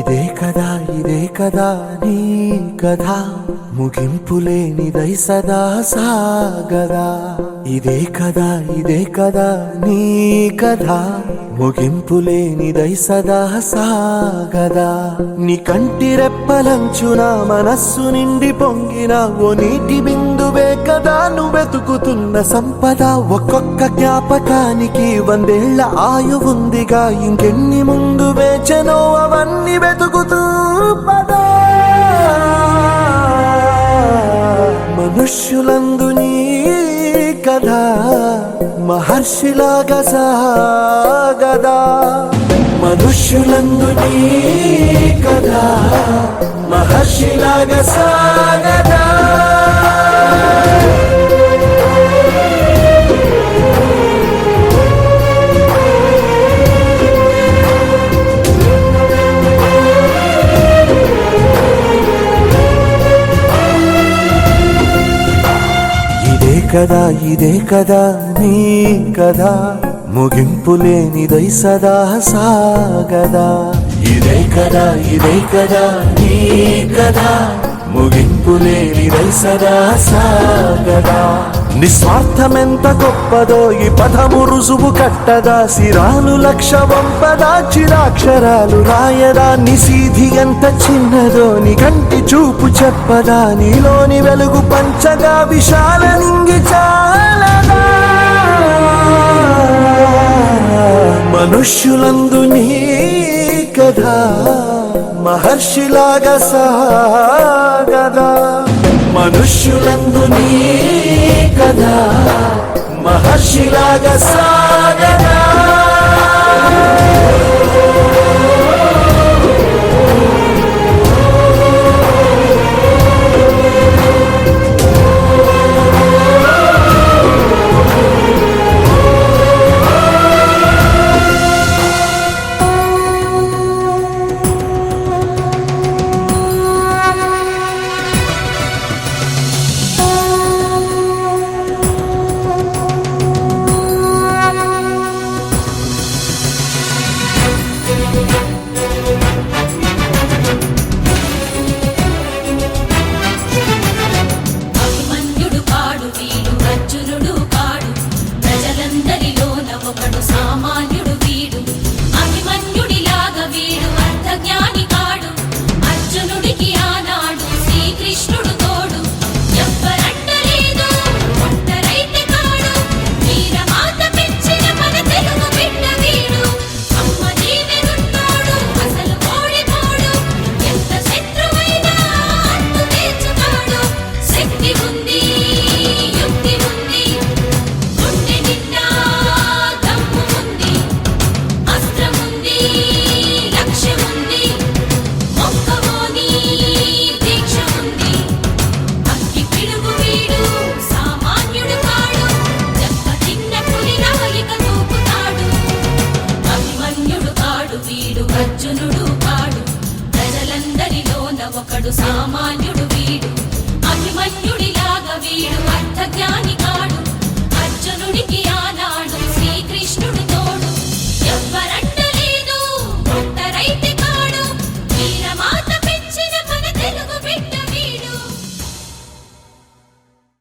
ఇదే కదా నీ కథ ముగింపులేనిదై సదా సాగదా ఇదే కదా నీ కథ ముగింపులేనిదై సదా సాగదా నీ కంటి రెప్పలంచున మనస్సు నిండి పొంగిన ఓ నీటి బిందువే కదా నువ్వెతుకుతున్న సంపద ఒక్కొక్క జ్ఞాపకానికి 100 ఏళ్ల ఆయువుందిగా ఇంకెన్ని ముందు వేచనో అవన్నీ వెతుకుతూ పదా మనుష్యులందు నీ కథ మహర్షిలాగా సాగదా మనుష్యులందు నీ కథ మహర్షిలాగా సాగదా ఇదే కదా నీ కథ ముగింపులేనిదై సదా సాగదా ఇదే కదా నీ కథ ముగింపులేనిదై సదా సాగదా నిస్వార్థమెంత గొప్పదో ఈ పదము రుజువు కట్టదా సిరాలు లక్ష వంపదా చిరాక్షరాలు రాయదా నిశీధి ఎంత చిన్నదో నీ కంటి చూపు చెప్పదా నీలోని వెలుగు పంచగా విశాల నింగి చాలదా మనుష్యులందు నీ కథ మహర్షిలాగా సాగదా మనుష్యులందు నీ కథ మహర్షిలాగా సాగదా అర్జునుడు కాడు ప్రజలందరిలోన ఒకడు సామాన్యుడు వీడు అభిమన్యుడిలాగా వీడు అర్థ జ్ఞాని కాడు